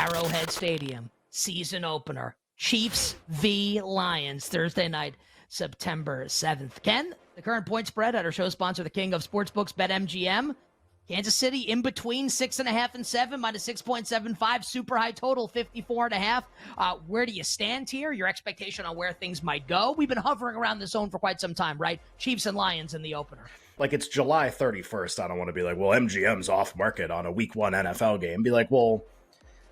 Arrowhead Stadium, season opener. Chiefs v. Lions, Thursday night, September 7th. Ken, the current point spread at our show sponsor, the king of sportsbooks, BetMGM. Kansas City in between 6.5 and 7, minus 6.75. Super high total, 54.5. Where do you stand here? Your expectation on where things might go? We've been hovering around the zone for quite some time, right? Chiefs and Lions in the opener. Like, it's July 31st. I don't want to be like, well, MGM's off market on a week 1 NFL game. Be like, well,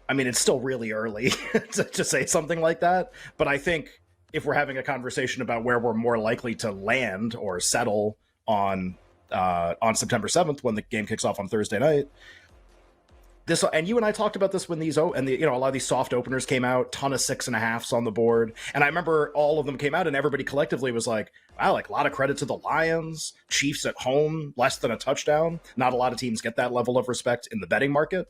I mean, it's still really early to say something like that. But I think if we're having a conversation about where we're more likely to land or settle on September 7th, when the game kicks off on Thursday night, and you and I talked about this when a lot of these soft openers came out, ton of 6.5s on the board. And I remember all of them came out and everybody collectively was like, wow, like a lot of credit to the Lions, Chiefs at home, less than a touchdown. Not a lot of teams get that level of respect in the betting market.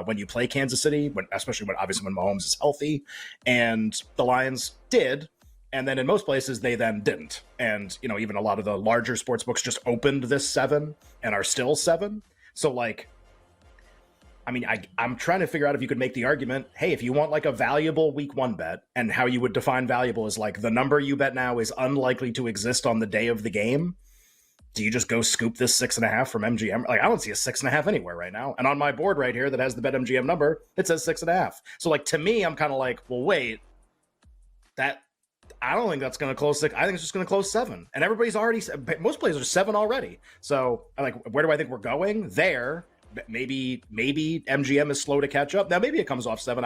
When you play Kansas City, especially when Mahomes is healthy, and the Lions did, and then in most places they then didn't. And even a lot of the larger sports books just opened this 7 and are still 7. So like, I mean, I'm trying to figure out if you could make the argument, hey, if you want like a valuable week 1 bet, and how you would define valuable is like the number you bet now is unlikely to exist on the day of the game. Do you just go scoop this 6.5 from MGM? Like, I don't see a 6.5 anywhere right now. And on my board right here that has the BetMGM number, it says 6.5. So like, to me, I'm kind of like, well, wait, I don't think that's going to close 6. I think it's just going to close 7. And everybody's already, most places are 7 already. So I'm like, where do I think we're going? There. Maybe MGM is slow to catch up. Now, maybe it comes off 7.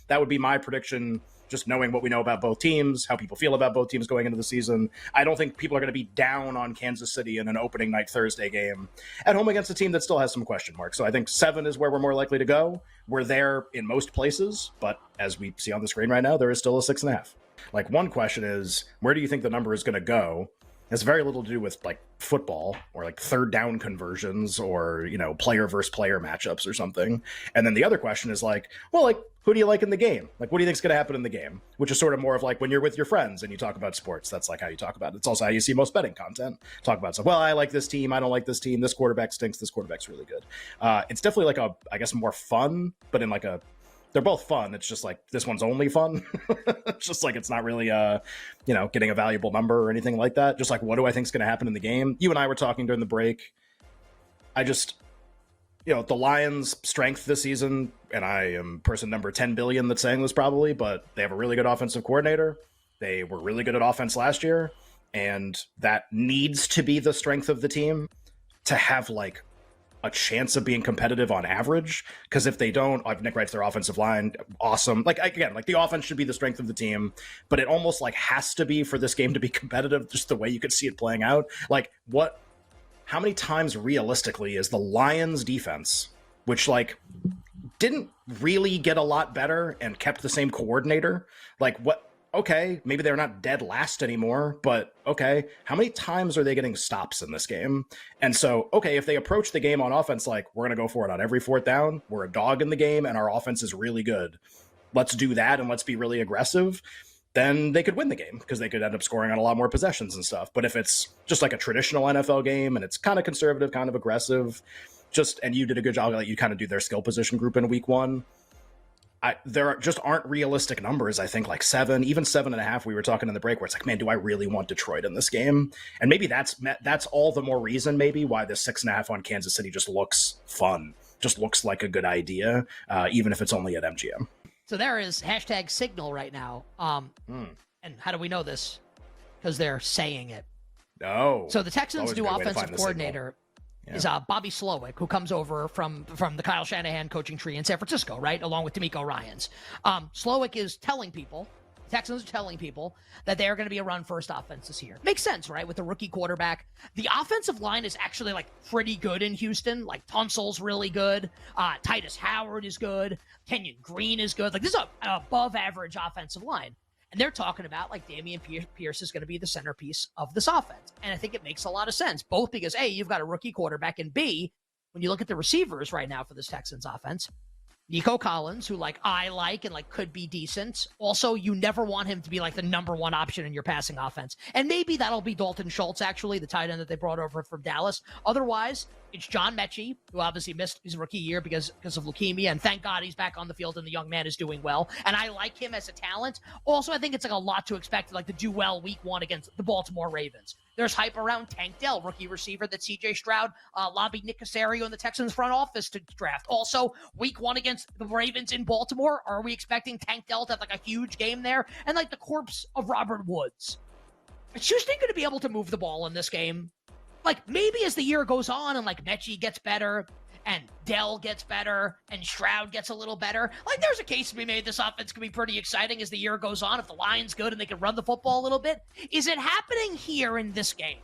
That would be my prediction, just knowing what we know about both teams, how people feel about both teams going into the season. I don't think people are going to be down on Kansas City in an opening night Thursday game at home against a team that still has some question marks. So I think 7 is where we're more likely to go. We're there in most places, but as we see on the screen right now, there is still a 6.5. Like, one question is, where do you think the number is going to go? It's very little to do with like football or like third down conversions or, player versus player matchups or something. And then the other question is like, well, like, who do you like in the game? Like, what do you think is going to happen in the game? Which is sort of more of like when you're with your friends and you talk about sports. That's like how you talk about it. It's also how you see most betting content. Talk about stuff. Well, I like this team. I don't like this team. This quarterback stinks. This quarterback's really good. It's definitely like I guess more fun, but in like they're both fun. It's just like this one's only fun. It's just like, it's not really, getting a valuable number or anything like that. Just like, what do I think is going to happen in the game? You and I were talking during the break. The Lions' strength this season, and I am person number 10 billion that's saying this probably, but they have a really good offensive coordinator. They were really good at offense last year, and that needs to be the strength of the team to have like a chance of being competitive on average. Because if they don't, like Nick writes, their offensive line, awesome. Like, again, like the offense should be the strength of the team, but it almost like has to be for this game to be competitive, just the way you could see it playing out. Like, how many times realistically is the Lions defense, which like didn't really get a lot better and kept the same coordinator, like okay, maybe they're not dead last anymore, but okay, how many times are they getting stops in this game? And so, okay, if they approach the game on offense like, we're going to go for it on every 4th down, we're a dog in the game, and our offense is really good, let's do that and let's be really aggressive, then they could win the game because they could end up scoring on a lot more possessions and stuff. But if it's just like a traditional NFL game and it's kind of conservative, kind of aggressive, and you did a good job, like you kind of do their skill position group in week 1, there just aren't realistic numbers. I think like 7, even 7.5. We were talking in the break where it's like, man, do I really want Detroit in this game? And maybe that's all the more reason maybe why the 6.5 on Kansas City just looks fun, just looks like a good idea, even if it's only at MGM. So there is hashtag signal right now. And how do we know this? Because they're saying it. Oh. So the Texans' new offensive coordinator is Bobby Slowick, who comes over from the Kyle Shanahan coaching tree in San Francisco, right, along with D'Amico Ryans. Slowick is telling people, Texans are telling people, that they are going to be a run-first offense this year. Makes sense, right, with the rookie quarterback. The offensive line is actually, like, pretty good in Houston. Like, Tunsil's really good. Titus Howard is good. Kenyon Green is good. Like, this is an above-average offensive line. And they're talking about, like, Damian Pierce is going to be the centerpiece of this offense. And I think it makes a lot of sense, both because, A, you've got a rookie quarterback, and B, when you look at the receivers right now for this Texans offense, Nico Collins, who I like and could be decent. Also, you never want him to be the number one option in your passing offense. And maybe that'll be Dalton Schultz, actually, the tight end that they brought over from Dallas. Otherwise, it's John Mechie, who obviously missed his rookie year because of leukemia, and thank God he's back on the field and the young man is doing well. And I like him as a talent. Also, I think it's a lot to expect to do well week one against the Baltimore Ravens. There's hype around Tank Dell, rookie receiver that C.J. Stroud lobbied Nick Caserio in the Texans front office to draft. Also, week one against the Ravens in Baltimore, are we expecting Tank Dell to have a huge game there? And the corpse of Robert Woods. Is Houston going to be able to move the ball in this game? Maybe as the year goes on and Mechie gets better and Dell gets better and Stroud gets a little better, there's a case to be made this offense can be pretty exciting as the year goes on if the line's good and they can run the football a little bit. Is it happening here in this game?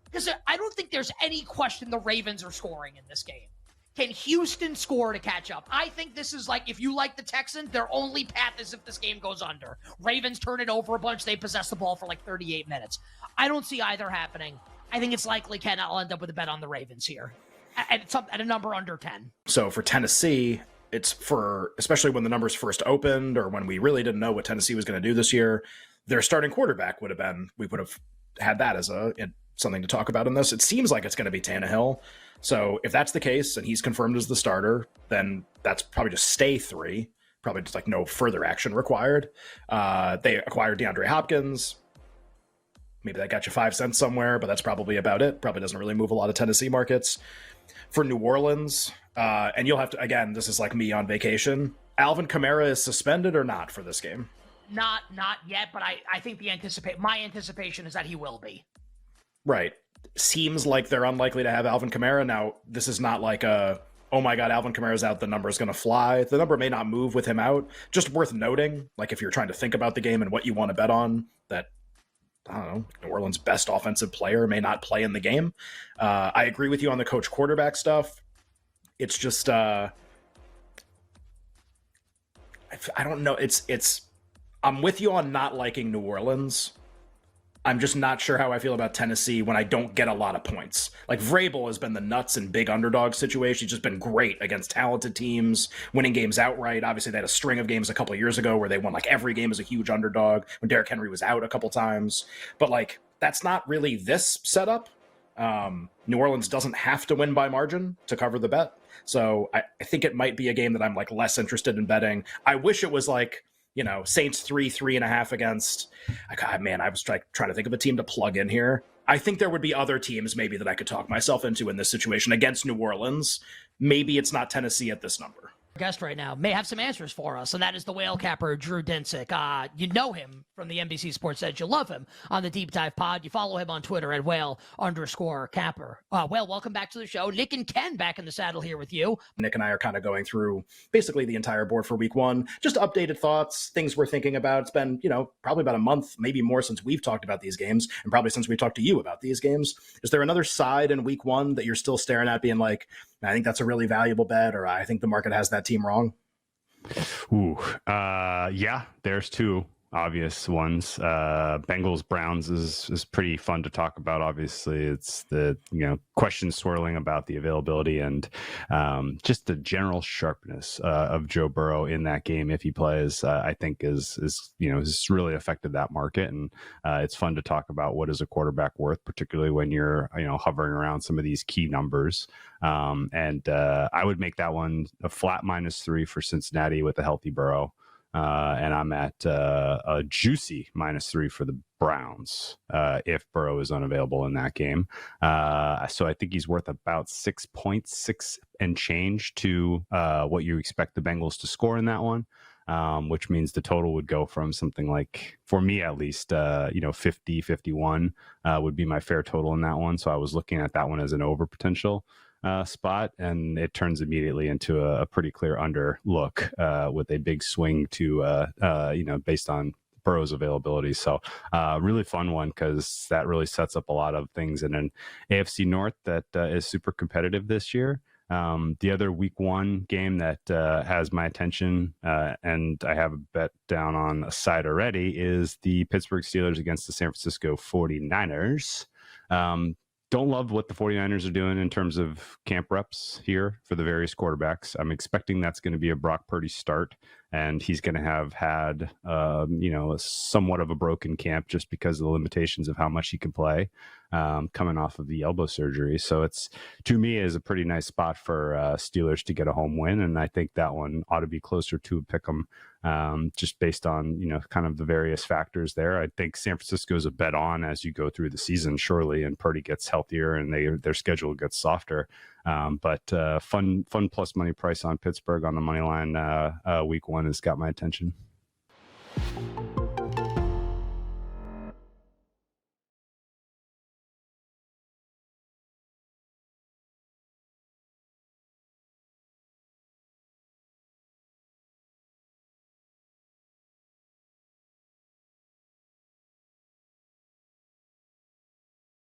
Because I don't think there's any question the Ravens are scoring in this game. Can Houston score to catch up? I think this is if you like the Texans, their only path is if this game goes under. Ravens turn it over a bunch. They possess the ball for 38 minutes. I don't see either happening. I think it's likely Ken I'll end up with a bet on the Ravens here at a number under 10. So for Tennessee, it's especially when the numbers first opened or when we really didn't know what Tennessee was going to do this year, their starting quarterback we would have had that as something to talk about in this. It seems like it's going to be Tannehill. So if that's the case and he's confirmed as the starter, then that's probably just stay 3. Probably just no further action required. They acquired DeAndre Hopkins. Maybe that got you 5 cents somewhere, but that's probably about it. Probably doesn't really move a lot of Tennessee markets. For New Orleans, and you'll have to, again, this is me on vacation. Alvin Kamara is suspended or not for this game? Not yet, but I think my anticipation is that he will be. Right. Seems like they're unlikely to have Alvin Kamara. Now, this is not oh my God, Alvin Kamara's out, the number's going to fly. The number may not move with him out. Just worth noting, if you're trying to think about the game and what you want to bet on, that I don't know, New Orleans' best offensive player may not play in the game. I agree with you on the coach quarterback stuff. It's just, I don't know. I'm with you on not liking New Orleans. I'm just not sure how I feel about Tennessee when I don't get a lot of points. Vrabel has been the nuts and big underdog situation. He's just been great against talented teams, winning games outright. Obviously, they had a string of games a couple of years ago where they won every game as a huge underdog when Derrick Henry was out a couple times. But that's not really this setup. New Orleans doesn't have to win by margin to cover the bet. So I think it might be a game that I'm less interested in betting. I wish it was Saints 3.5 against. I was trying to think of a team to plug in here. I think there would be other teams maybe that I could talk myself into in this situation against New Orleans. Maybe it's not Tennessee at this number. Guest right now may have some answers for us, and that is the Whale Capper Drew Dinsick. You know him from the NBC Sports Edge. You love him on the Deep Dive Pod. You follow him on Twitter at Whale_Capper. Whale, welcome back to the show. Nick and Ken back in the saddle here with you. Nick and I are kind of going through basically the entire board for week one. Just updated thoughts, things we're thinking about. It's been, probably about a month, maybe more since we've talked about these games, and probably since we talked to you about these games. Is there another side in week one that you're still staring at being I think that's a really valuable bet, or I think the market has that team wrong? Yeah, there's 2 obvious ones. Bengals Browns is pretty fun to talk about. Obviously, it's the questions swirling about the availability and just the general sharpness of Joe Burrow in that game if he plays. I think is has really affected that market, and it's fun to talk about what is a quarterback worth, particularly when you're hovering around some of these key numbers. And I would make that one a flat -3 for Cincinnati with a healthy Burrow. And I'm at a juicy -3 for the Browns if Burrow is unavailable in that game. So I think he's worth about 6 points, 6 and change to what you expect the Bengals to score in that one, which means the total would go from something for me at least, 50, 51 would be my fair total in that one. So I was looking at that one as an over potential spot, and it turns immediately into a pretty clear under look with a big swing to based on Burrow's availability. So really fun one because that really sets up a lot of things in an AFC North that is super competitive this year. The other week one game that has my attention, and I have a bet down on a side already, is the Pittsburgh Steelers against the San Francisco 49ers. don't love what the 49ers are doing in terms of camp reps here for the various quarterbacks. I'm expecting that's going to be a Brock Purdy start, and he's going to have had, somewhat of a broken camp just because of the limitations of how much he can play coming off of the elbow surgery. So it's, to me, is a pretty nice spot for Steelers to get a home win, and I think that one ought to be closer to a pick'em. Just based on, kind of the various factors there. I think San Francisco's a bet on as you go through the season, surely, and Purdy gets healthier and their schedule gets softer. But fun plus money price on Pittsburgh on the money line week 1 has got my attention.